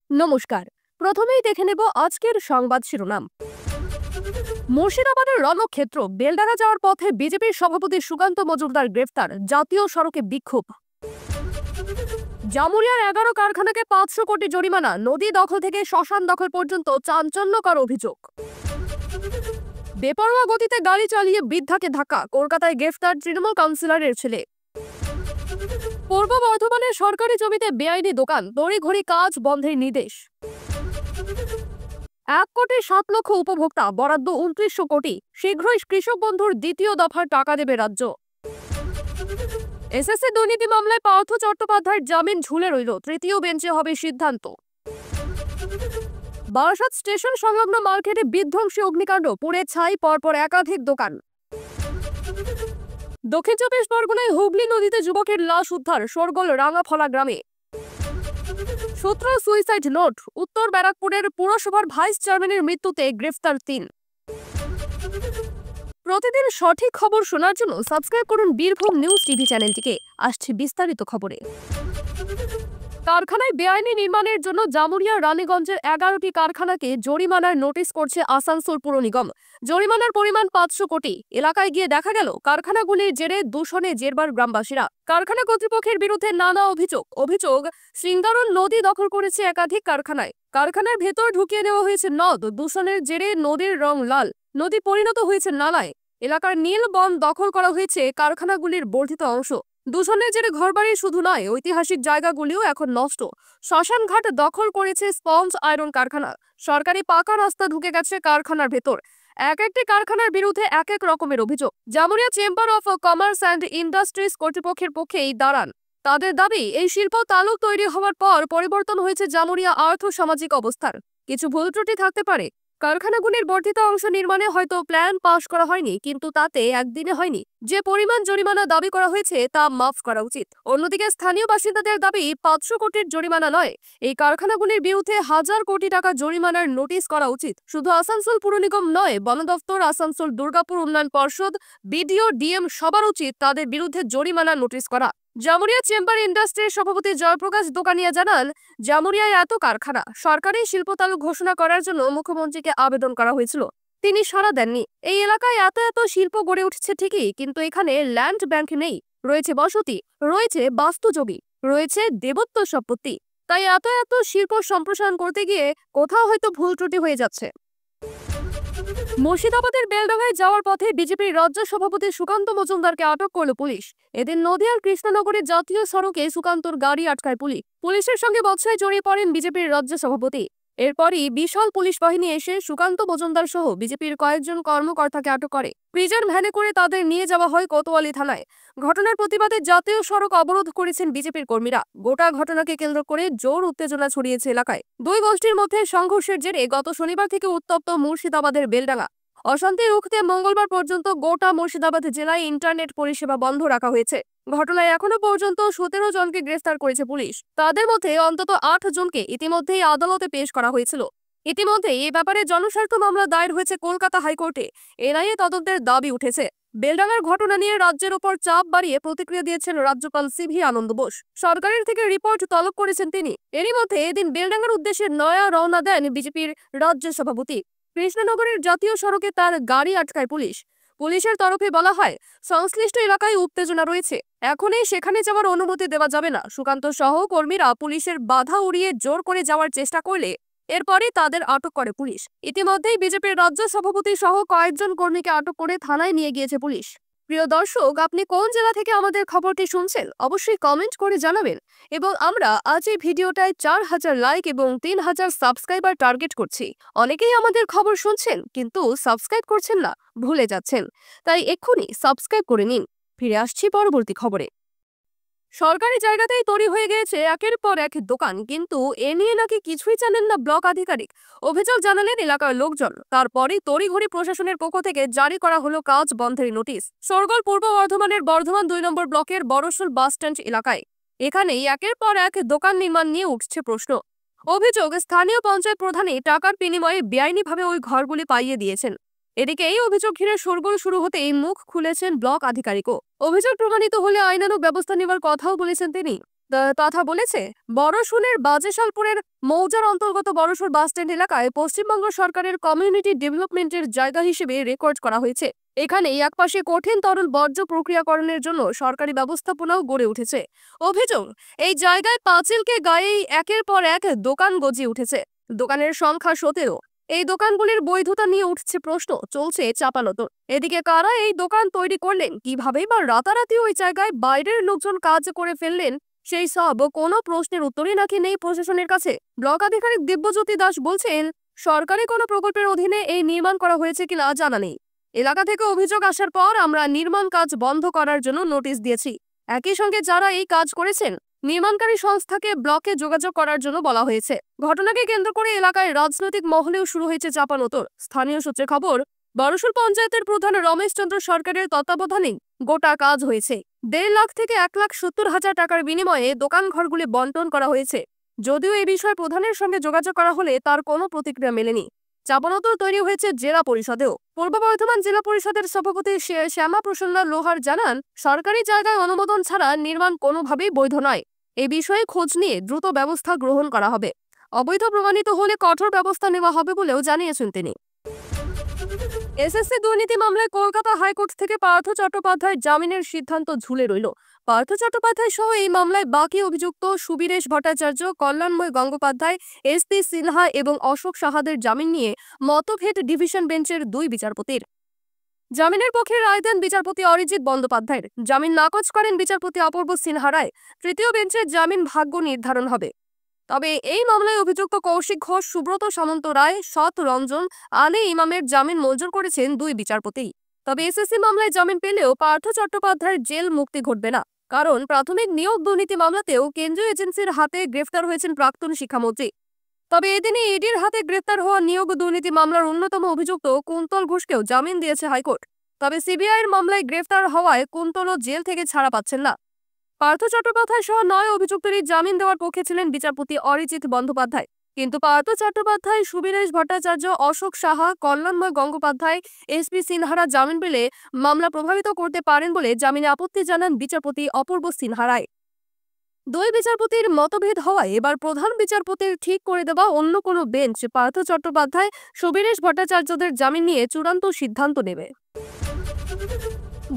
নমস্কার। প্রথমেই দেখে নেব আজকের সংবাদ শিরোনাম। মুর্শিদাবাদের রণক্ষেত্র, বেলডাঙ্গা যাওয়ার পথে বিজেপির সভাপতি সুকান্ত মজুমদার গ্রেফতার, জাতীয় সড়কে বিক্ষোভ। জামুরিয়ার 11 কারখানাকে 500 কোটি জরিমানা, নদী দখল থেকে শ্মশান দখল পর্যন্ত চাঞ্চল্যকর অভিযোগ। বেপরোয়া গতিতে গাড়ি চালিয়ে বৃদ্ধাকে ধাক্কা, কলকাতায় গ্রেফতার তৃণমূল কাউন্সিলরের ছেলে। পূর্ব বর্ধমানের সরকারি জমিতে বেআইনি দোকান, তড়িঘড়ি কাজ বন্ধের নির্দেশ। 1,07,00,000 উপভোক্তা, বরাদ্দ 2900 কোটি, শীঘ্রই কৃষক বন্ধুর দ্বিতীয় দফার টাকা দেবে রাজ্য। এসএসসি দুর্নীতি মামলায় পার্থ চট্টোপাধ্যায়ের জামিন ঝুলে রইল, তৃতীয় বেঞ্চে হবে সিদ্ধান্ত। বারাসাত স্টেশন সংলগ্ন মার্কেটে বিধ্বংসী অগ্নিকাণ্ড, পুড়ে ছাই পরপর একাধিক দোকান। দক্ষিণ চব্বিশ পরগনায় হুগলি নদীতে যুবকের লাশ উদ্ধার, শোরগোল রাঙাফলা গ্রামে। সূত্র সুইসাইড নোট, উত্তর ব্যারাকপুরের পুরসভার ভাইস চেয়ারম্যানের মৃত্যুতে গ্রেফতার 3। প্রতিদিন সঠিক খবর শোনার জন্য সাবস্ক্রাইব করুন বীরভূম নিউজ টিভি চ্যানেলটিকে। আসছে বিস্তারিত খবরে। কারখানায় বেআইনি নির্মাণের জন্য জামুরিয়া রানীগঞ্জের 11টি কারখানাকে জরিমানার নোটিশ করছে আসানসোল পুর নিগম। জরিমানার পরিমাণ 500 কোটি। এলাকায় গিয়ে দেখা গেল কারখানাগুলির জেরে দূষণে জেরবার গ্রামবাসীরা। কারখানা কর্তৃপক্ষের বিরুদ্ধে নানা অভিযোগ সিঙ্গারন নদী দখল করেছে একাধিক কারখানায়। কারখানার ভেতর ঢুকিয়ে দেওয়া হয়েছে নদ, দূষণের জেরে নদীর রং লাল, নদী পরিণত হয়েছে নালায়। এলাকার নীল বন দখল করা হয়েছে কারখানাগুলির বর্ধিত অংশ। দূষণের জেরে ঘরবাড়ি শুধু নয়, ঐতিহাসিক জায়গাগুলিও এখন নষ্ট। শ্মশানঘাট দখল করেছে স্পঞ্জ আয়রন কারখানা। সরকারি পাকা রাস্তা ঢুকে গেছে কারখানার ভেতর। একটি কারখানার বিরুদ্ধে এক এক রকমের অভিযোগ। Jamuria chamber of commerce and industries কর্তৃপক্ষের পক্ষেই দাঁড়ান। তাদের দাবি, এই শিল্প তালুক তৈরি হওয়ার পর পরিবর্তন হয়েছে জামুরিয়া আর্থ সামাজিক অবস্থার। কিছু ভুল ত্রুটি থাকতে পারে। কারখানাগুলির বর্ধিত অংশ নির্মাণে হয়তো প্ল্যান পাস করা হয়নি, কিন্তু তাতে একদিনে হয়নি। যে পরিমাণ জরিমানা দাবি করা হয়েছে তা মাফ করা উচিত। অন্যদিকে স্থানীয় বাসিন্দাদের দাবি 500 কোটির জরিমানা নয়, এই কারখানাগুলির বিরুদ্ধে 1000 কোটি টাকা জরিমানার নোটিশ করা উচিত। শুধু আসানসোল পুর নিগম নয়, বন দফতর, আসানসোল দুর্গাপুর উন্নয়ন পর্ষদ, বিডিও, ডিএম সবার উচিত তাদের বিরুদ্ধে জরিমানার নোটিশ করা। জামুরিয়া চেম্বার ইন্ডাস্ট্রির সভাপতি জয়প্রকাশ দোকানিয়া জানান, জামুরিয়ায় এত কারখানা, সরকারি শিল্প তালুক ঘোষণা করার জন্য মুখ্যমন্ত্রীকে আবেদন করা হয়েছিল, তিনি সাড়া দেননি। এই এলাকায় এত শিল্প গড়ে উঠছে ঠিকই, কিন্তু এখানে ল্যান্ড ব্যাংক নেই। রয়েছে বসতি, রয়েছে বাস্তু জমি, রয়েছে দেবত্ব সম্পত্তি। তাই এত শিল্প সম্প্রসারণ করতে গিয়ে কোথাও হয়তো ভুল ত্রুটি হয়ে যাচ্ছে। মুর্শিদাবাদের বেলডাঙ্গায় যাওয়ার পথে বিজেপির রাজ্য সভাপতি সুকান্ত মজুমদারকে আটক করল পুলিশ। এদিন নদিয়ার কৃষ্ণনগরের জাতীয় সড়কে সুকান্তর গাড়ি আটকায় পুলিশ। পুলিশের সঙ্গে বচসায় জড়িয়ে পড়েন বিজেপির রাজ্য সভাপতি। এরপরই বিশাল পুলিশ বাহিনী এসে সুকান্ত মজুমদার সহ বিজেপির কয়েকজন কর্মকর্তাকে আটক করে। প্রিজন ভ্যানে করে তাদের নিয়ে যাওয়া হয় কোতোয়ালি থানায়। ঘটনার প্রতিবাদে জাতীয় সড়ক অবরোধ করেছেন বিজেপির কর্মীরা। গোটা ঘটনাকে কেন্দ্র করে জোর উত্তেজনা ছড়িয়েছে এলাকায়। দুই গোষ্ঠীর মধ্যে সংঘর্ষের জেরে গত শনিবার থেকে উত্তপ্ত মুর্শিদাবাদের বেলডাঙ্গা। অশান্তি রুখতে মঙ্গলবার পর্যন্ত গোটা মুর্শিদাবাদ জেলায় ইন্টারনেট পরিষেবা বন্ধ রাখা হয়েছে। ঘটনায় এখনো পর্যন্ত 17 জনকে গ্রেফতার করেছে পুলিশ। তাদের মধ্যে অন্তত 8 জনকে ইতিমধ্যেই আদালতে পেশ করা হয়েছিল। ইতিমধ্যে এই ব্যাপারে জনস্বার্থ মামলা দায়ের হয়েছে কলকাতা হাইকোর্টে। এনআইএ তদন্তের দাবি উঠেছে। বেলডাঙ্গার ঘটনা নিয়ে রাজ্যের উপর চাপ বাড়িয়ে প্রতিক্রিয়া দিয়েছেন রাজ্যপাল সিভি আনন্দ বোস। সরকারের থেকে রিপোর্ট তলব করেছেন তিনি। এরই মধ্যে এদিন বেলডাঙ্গার উদ্দেশ্যে নয়া রওনা দেন বিজেপির রাজ্য সভাপতি। কৃষ্ণনগরের জাতীয় সড়কে তার গাড়ি আটকায় পুলিশ। পুলিশের তরফে বলা হয়, সংশ্লিষ্ট এলাকায় উত্তেজনা রয়েছে, এখনই সেখানে যাওয়ার অনুমতি দেওয়া যাবে না। সুকান্ত সহ কর্মীরা পুলিশের বাধা উড়িয়ে জোর করে যাওয়ার চেষ্টা করলে এরপরই তাদের আটক করে পুলিশ। ইতিমধ্যেই বিজেপির রাজ্য সভাপতি সহ কয়েকজন কর্মীকে আটক করে থানায় নিয়ে গিয়েছে পুলিশ। প্রিয় দর্শক, আপনি কোন জেলা থেকে আমাদের খবরটি শুনছেন অবশ্যই কমেন্ট করে জানাবেন। এবং আমরা আজ এই ভিডিওটায় 4000 লাইক এবং 3000 সাবস্ক্রাইবার টার্গেট করছি। অনেকেই আমাদের খবর শুনছেন কিন্তু সাবস্ক্রাইব করছেন না, ভুলে যাচ্ছেন। তাই এক্ষুনি সাবস্ক্রাইব করে নিন। ফিরে আসছি পরবর্তী খবরে। সরকারি জায়গাতেই তৈরি হয়ে গিয়েছে একের পর এক দোকান, কিন্তু এ নিয়ে নাকি কিছুই জানেন না ব্লক আধিকারিক। অভিযোগ জানালেন এলাকার লোকজন। তারপরেই তড়িঘড়ি প্রশাসনের পক্ষ থেকে জারি করা হলো কাজ বন্ধের নোটিশ। শোরগোল পূর্ব বর্ধমানের বর্ধমান 2 নম্বর ব্লকের বড়শোল বাস স্ট্যান্ড এলাকায়। এখানেই একের পর এক দোকান নির্মাণ নিয়ে উঠছে প্রশ্ন। অভিযোগ, স্থানীয় পঞ্চায়েত প্রধানই টাকার বিনিময়ে বেআইনিভাবে ওই ঘরগুলি পাইয়ে দিয়েছেন। এদিকে এই অভিযোগ ঘিরে শোরগোল শুরু হতেই মুখ খুলেছেন ব্লক আধিকারিকও। অভিযোগ প্রমাণিত হলে আইনানুগ ব্যবস্থা নেওয়ার কথাও বলেছেন তিনি। তথা বলেছে, বড়শুনের বাজেশালপুরের মৌজার অন্তর্গত বড়শুর বাসস্ট্যান্ড এলাকায় পশ্চিমবঙ্গ সরকারের কমিউনিটি ডেভেলপমেন্টের জায়গা হিসেবে রেকর্ড করা হয়েছে। এখানে একপাশে কঠিন তরল বর্জ্য প্রক্রিয়াকরণের জন্য সরকারি ব্যবস্থাপনাও গড়ে উঠেছে। অভিযোগ, এই জায়গায় পাঁচিলকে গায়েই একের পর এক দোকান গজিয়ে উঠেছে। দোকানের সংখ্যা 17। এই দোকানগুলির বৈধতা নিয়ে উঠছে প্রশ্ন, চলছে চাপানোতর। এদিকে কারা এই দোকান তৈরি করলেন, কিভাবেই বা রাতারাতি ওই জায়গায় বাইরের লোকজন কাজ করে ফেললেন, সেই সব কোনো প্রশ্নের উত্তরই নাকি নেই প্রশাসনের কাছে। ব্লক আধিকারিক দিব্যজ্যোতি দাস বলছেন, সরকারি কোনো প্রকল্পের অধীনে এই নির্মাণ করা হয়েছে কিনা জানা নেই। এলাকা থেকে অভিযোগ আসার পর আমরা নির্মাণ কাজ বন্ধ করার জন্য নোটিশ দিয়েছি। একই সঙ্গে যারা এই কাজ করেছেন, নির্মাণকারী সংস্থাকে ব্লকে যোগাযোগ করার জন্য বলা হয়েছে। ঘটনাকে কেন্দ্র করে এলাকায় রাজনৈতিক মহলেও শুরু হয়েছে চাপানোতর। স্থানীয় সূত্রে খবর, বড়শুর পঞ্চায়েতের প্রধান রমেশ চন্দ্র সরকারের তত্ত্বাবধানে গোটা কাজ হয়েছে। 1.5 লাখ থেকে 1,70,000 টাকার বিনিময়ে দোকান ঘরগুলি বন্টন করা হয়েছে। যদিও এ বিষয়ে প্রধানের সঙ্গে যোগাযোগ করা হলে তার কোনো প্রতিক্রিয়া মেলেনি। চাপানোতর তৈরি হয়েছে জেলা পরিষদেও। পূর্ব বর্ধমান জেলা পরিষদের সভাপতি শ্যামা প্রসন্ন লোহার জানান, সরকারি জায়গায় অনুমোদন ছাড়া নির্মাণ কোনোভাবেই বৈধ নয়। এ বিষয়ে খোঁজ নিয়ে দ্রুত ব্যবস্থা গ্রহণ করা হবে। অবৈধ প্রমাণিত হলে কঠোর ব্যবস্থা নেওয়া হবে বলেও জানিয়েছেন তিনি। এসএসসি দুর্নীতি মামলায় কলকাতা হাইকোর্ট থেকে পার্থ চট্টোপাধ্যায়ের জামিনের সিদ্ধান্ত ঝুলে রইল। পার্থ চট্টোপাধ্যায় সহ এই মামলায় বাকি অভিযুক্ত সুবীরেশ ভট্টাচার্য, কল্যাণময় গঙ্গোপাধ্যায়, এসপি সিনহা এবং অশোক সাহাদের জামিন নিয়ে মতভেদ ডিভিশন বেঞ্চের 2 বিচারপতির। জামিনের পক্ষে রায় দেন বিচারপতি অরিজিৎ বন্দ্যোপাধ্যায়ের। জামিন নাকচ করেন বিচারপতি অপূর্ব সিনহা রায়। তৃতীয় বেঞ্চের জামিন ভাগ্য নির্ধারণ হবে। তবে এই মামলায় অভিযুক্ত কৌশিক ঘোষ, সুব্রত সামন্ত রায়, সৎ রঞ্জন, আলী ইমামের জামিন মঞ্জুর করেছেন 2 বিচারপতি। তবে এসএসসি মামলায় জামিন পেলেও পার্থ চট্টোপাধ্যায়ের জেল মুক্তি ঘটবে না, কারণ প্রাথমিক নিয়োগ দুর্নীতি মামলাতেও কেন্দ্রীয় এজেন্সির হাতে গ্রেফতার হয়েছেন প্রাক্তন শিক্ষামন্ত্রী। তবে এদিনে ইডির হাতে গ্রেফতার হওয়া নিয়োগ দুর্নীতি মামলার অন্যতম অভিযুক্ত কুন্তল ঘোষকেও জামিন দিয়েছে হাইকোর্ট। তবে সিবিআইয়ের মামলায় গ্রেফতার হওয়ায় কুন্তলও জেল থেকে ছাড়া পাচ্ছেন না। পার্থ চট্টোপাধ্যায় সহ 9 অভিযুক্তেরই জামিন দেওয়ার পক্ষে ছিলেন বিচারপতি অরিজিৎ বন্দ্যোপাধ্যায়। কিন্তু পার্থ চট্টোপাধ্যায়, সুবীরেশ ভট্টাচার্য, অশোক সাহা, কল্যাণময় গঙ্গোপাধ্যায়, এসপি সিনহারা জামিন পেলে মামলা প্রভাবিত করতে পারেন বলে জামিনে আপত্তি জানান বিচারপতি অপূর্ব সিনহা রায়। 2 বিচারপতির মতভেদ হওয়ায় এবার প্রধান বিচারপতির ঠিক করে দেওয়া অন্য কোনো বেঞ্চ পার্থ চট্টোপাধ্যায়, সুবীরেশ ভট্টাচার্যদের জামিন নিয়ে চূড়ান্ত সিদ্ধান্ত নেবে।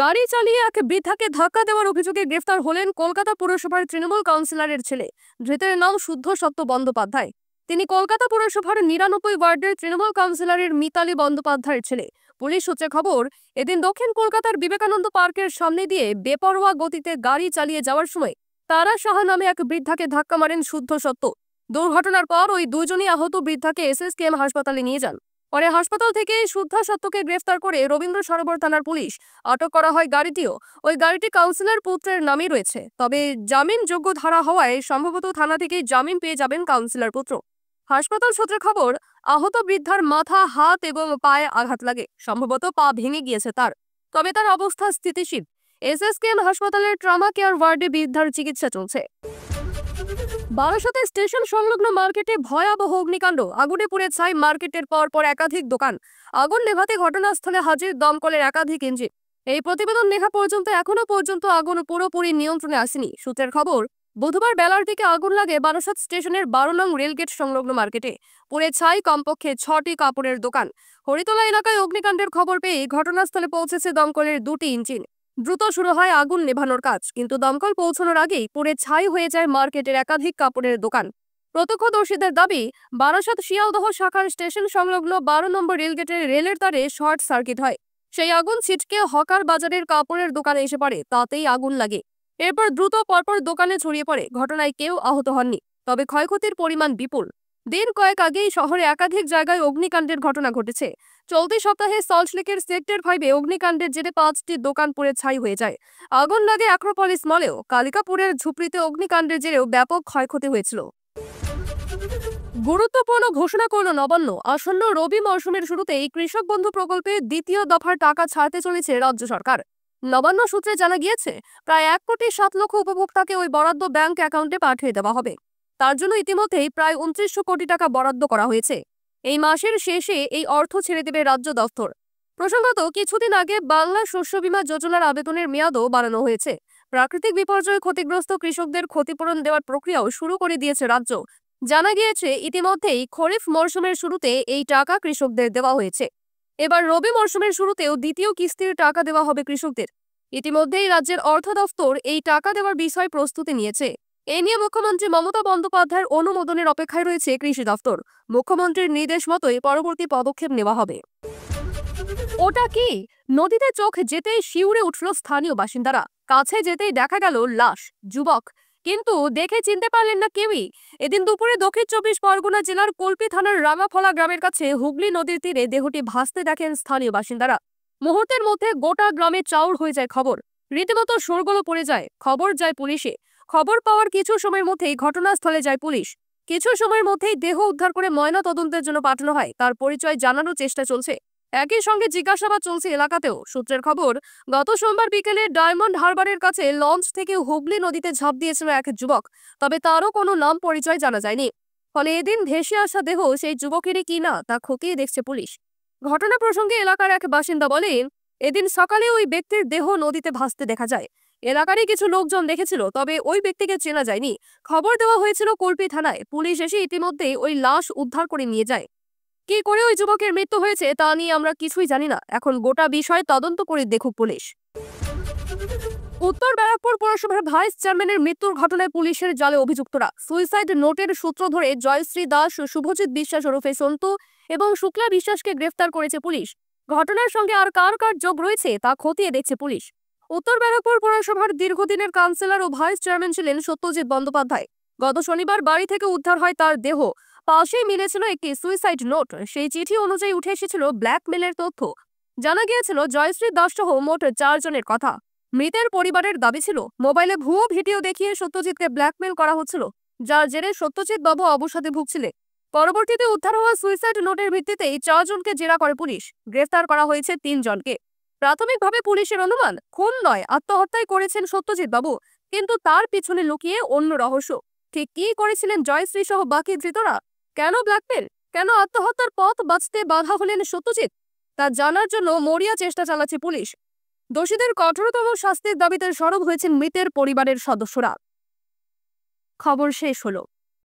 গাড়ি চালিয়ে এক বৃদ্ধাকে ধাক্কা দেওয়ার অভিযোগে গ্রেফতার হলেন কলকাতা পুরসভার তৃণমূল কাউন্সিলরের ছেলে। ধৃতের নাম শুদ্ধ সত্য বন্দ্যোপাধ্যায়। তিনি কলকাতা পুরসভার 99 ওয়ার্ডের তৃণমূল কাউন্সিলরের মিতালি বন্দ্যোপাধ্যায়ের ছেলে। পুলিশ সূত্রে খবর, এদিন দক্ষিণ কলকাতার বিবেকানন্দ পার্কের সামনে দিয়ে বেপরোয়া গতিতে গাড়ি চালিয়ে যাওয়ার সময় তারা সাহা নামে এক বৃদ্ধাকে ধাক্কা মারেন শুদ্ধ সত্য। দুর্ঘটনার পর ওই দুজনই আহত বৃদ্ধাকে এসএসকেএম হাসপাতালে নিয়ে যান। পরে হাসপাতাল থেকে শুদ্ধা সত্যকে গ্রেফতার করে রবীন্দ্র সরোবর থানার পুলিশ আটক করা হয় গাড়িটিও। ওই গাড়িটি কাউন্সিলর পুত্রের নামে রয়েছে। তবে জামিনযোগ্য ধারা হওয়ায় সম্ভবত থানা থেকেই জামিন পেয়ে যাবেন কাউন্সিলর পুত্র। হাসপাতাল সূত্রে খবর, আহত বৃদ্ধার মাথা, হাত এবং পায়ে আঘাত লাগে। সম্ভবত পা ভেঙে গিয়েছে তার। তবে তার অবস্থা স্থিতিশীল। এসএসকেএম হাসপাতালের ট্রমা কেয়ার ওয়ার্ডে বৃদ্ধার চিকিৎসা চলছে। বারাসাতে স্টেশন সংলগ্ন মার্কেটে ভয়াবহ অগ্নিকাণ্ড। আগুনে পুড়ে ছাই মার্কেটের পর একাধিক দোকান। আগুন নেভাতে ঘটনাস্থলে হাজির দমকলের একাধিক ইঞ্জিন। এই প্রতিবেদন লেখা পর্যন্ত এখনো পর্যন্ত আগুন পুরোপুরি নিয়ন্ত্রণে আসেনি। সূত্রের খবর, বুধবার বেলার দিকে আগুন লাগে বারাসাত স্টেশনের 12 নং রেলগেট সংলগ্ন মার্কেটে। পুড়ে ছাই কমপক্ষে 6টি কাপড়ের দোকান। হরিতলা এলাকায় অগ্নিকাণ্ডের খবর পেয়ে ঘটনাস্থলে পৌঁছেছে দমকলের 2টি ইঞ্জিন। দ্রুত শুরু হয় আগুন নেভানোর কাজ, কিন্তু দমকল পৌঁছানোর আগেই পুড়ে ছাই হয়ে যায় মার্কেটের একাধিক কাপড়ের দোকান। প্রত্যক্ষদর্শীদের দাবি, বারাসাত শিয়ালদহ শাখার স্টেশন সংলগ্ন 12 নম্বর রেলগেটের রেলের তারে শর্ট সার্কিট হয়। সেই আগুন ছিটকে হকার বাজারের কাপড়ের দোকানে এসে পড়ে, তাতেই আগুন লাগে। এরপর দ্রুত পরপর দোকানে ছড়িয়ে পড়ে। ঘটনায় কেউ আহত হননি, তবে ক্ষয়ক্ষতির পরিমাণ বিপুল। দিন কয়েক আগেই শহরে একাধিক জায়গায় অগ্নিকাণ্ডের ঘটনা ঘটেছে। চলতি সপ্তাহে সল্টলেকের সেক্টর 5-এ অগ্নিকাণ্ডের জেরে 5টি দোকান পুড়ে ছাই হয়ে যায়। আগুন লাগে অ্যাক্রোপলিস মলেও। কালিকাপুরের ঝুপড়িতে অগ্নিকাণ্ডের জেরেও ব্যাপক ক্ষয়ক্ষতি হয়েছিল। গুরুত্বপূর্ণ ঘোষণা করল নবান্ন। আসন্ন রবি মরশুমের শুরুতেই কৃষক বন্ধু প্রকল্পে 2য় দফার টাকা ছাড়তে চলেছে রাজ্য সরকার। নবান্ন সূত্রে জানা গিয়েছে, প্রায় 1,07,00,000 উপভোক্তাকে ওই বরাদ্দ ব্যাংক অ্যাকাউন্টে পাঠিয়ে দেওয়া হবে। তার জন্য ইতিমধ্যেই প্রায় 2,900 কোটি টাকা বরাদ্দ করা হয়েছে। এই মাসের শেষে এই অর্থ ছেড়ে দেবে রাজ্য দফতর। প্রসঙ্গত, কিছুদিন আগে বাংলা শস্য বীমা যোজনার আবেদনের মেয়াদও বাড়ানো হয়েছে। প্রাকৃতিক বিপর্যয়ে ক্ষতিগ্রস্ত কৃষকদের ক্ষতিপূরণ দেওয়ার প্রক্রিয়াও শুরু করে দিয়েছে রাজ্য। জানা গিয়েছে ইতিমধ্যেই খরিফ মরশুমের শুরুতে এই টাকা কৃষকদের দেওয়া হয়েছে। এবার রবি মরশুমের শুরুতেও দ্বিতীয় কিস্তির টাকা দেওয়া হবে কৃষকদের। ইতিমধ্যেই রাজ্যের অর্থ দফতর এই টাকা দেওয়ার বিষয়ে প্রস্তুতি নিয়েছে। এ নিয়ে মুখ্যমন্ত্রী মমতা বন্দ্যোপাধ্যায়ের অনুমোদনের অপেক্ষায় রয়েছে কৃষি দফতর। মুখ্যমন্ত্রীর নির্দেশ মতোই পরবর্তী পদক্ষেপ নেওয়া হবে। ওটা কি? নদীতে চোখ যেতেই শিউরে উঠল স্থানীয় বাসিন্দারা। কাছে যেতেই দেখা গেল লাশ, যুবক, কিন্তু দেখে চিনতে পারলেন না কেউই। এদিন দুপুরে দক্ষিণ 24 পরগনা জেলার কল্পি থানার রাঙাফলা গ্রামের কাছে হুগলি নদীর তীরে দেহটি ভাসতে দেখেন স্থানীয় বাসিন্দারা। মুহূর্তের মধ্যে গোটা গ্রামে চাউর হয়ে যায় খবর। রীতিমতো শোরগোল পড়ে যায়। খবর যায় পুলিশে। খবর পাওয়ার কিছু সময়ের মধ্যেই ঘটনাস্থলে যায় পুলিশ। কিছু সময়ের মধ্যেই দেহ উদ্ধার করে ময়না তদন্তের জন্য পাঠানো হয়। তার পরিচয় জানানোর চেষ্টা চলছে। একই সঙ্গে জিজ্ঞাসাবাদ চলছে এলাকাতেও। সূত্রের খবর, গত সোমবার বিকেলে ডায়মন্ড হারবারের কাছে লঞ্চ থেকে হুগলি নদীতে ঝাঁপ দিয়েছিল এক যুবক। তবে তারও কোনো নাম পরিচয় জানা যায়নি। ফলে এদিন ভেসে আসা দেহ সেই যুবকেরই কিনা তা খতিয়ে দেখছে পুলিশ। ঘটনা প্রসঙ্গে এলাকার এক বাসিন্দা বলেন, এদিন সকালে ওই ব্যক্তির দেহ নদীতে ভাসতে দেখা যায়। এলাকারই কিছু লোকজন দেখেছিল, তবে ওই ব্যক্তিকে চেনা যায়নি। খবর দেওয়া হয়েছিল কল্পি থানায়। পুলিশ এসে ইতিমধ্যেই ওই লাশ উদ্ধার করে নিয়ে যায়। কি করে ওই যুবকের মৃত্যু হয়েছে তা নিয়ে আমরা কিছুই জানি না। এখন গোটা বিষয় তদন্ত করে দেখুক পুলিশ। উত্তর ব্যারাকপুর পৌরসভার ভাইস চেয়ারম্যানের মৃত্যুর ঘটনায় পুলিশের জালে অভিযুক্তরা। সুইসাইড নোটের সূত্র ধরে জয়শ্রী দাস, শুভজিৎ বিশ্বাস ওরফে সন্তু এবং শুক্লা বিশ্বাসকে গ্রেফতার করেছে পুলিশ। ঘটনার সঙ্গে আর কার কার যোগ রয়েছে তা খতিয়ে দেখছে পুলিশ। উত্তর ব্যারাকপুর পৌরসভার দীর্ঘদিনের কাউন্সিলর ও ভাইস চেয়ারম্যান ছিলেন সত্যজিৎ বন্দ্যোপাধ্যায়। গত শনিবার বাড়ি থেকে উদ্ধার হয় তার দেহ। পাশেই মিলেছিল একটি সুইসাইড নোট। সেই চিঠি অনুযায়ী উঠে এসেছিল ব্ল্যাকমেলের তথ্য। জানা গিয়েছিল জয়শ্রী দাস সহ মোট 4 জনের কথা। মৃতের পরিবারের দাবি ছিল মোবাইলে ভুয়ো ভিডিও দেখিয়ে সত্যজিৎকে ব্ল্যাকমেল করা হচ্ছিল, যার জেরে সত্যজিৎ বাবু অবসাদে ভুগছিলেন। পরবর্তীতে উদ্ধার হওয়া সুইসাইড নোটের ভিত্তিতেই 4 জনকে জেরা করে পুলিশ। গ্রেফতার করা হয়েছে 3 জনকে। প্রাথমিকভাবে পুলিশের অনুমান, খুন নয়, আত্মহত্যাই করেছেন সত্যজিৎ বাবু, কিন্তু তার পিছনে লুকিয়ে অন্য রহস্য। ঠিক কি করেছিলেন জয়শ্রী সহ বাকি ধৃতরা? কেন ব্ল্যাকমেল? কেন আত্মহত্যার পথ বাঁচতে বাধা হলেন সত্যজিৎ? তা জানার জন্য মরিয়া চেষ্টা চালাচ্ছে পুলিশ। দোষীদের কঠোরতম শাস্তির দাবিতে সরব হয়েছেন মৃতের পরিবারের সদস্যরা। খবর শেষ হলো।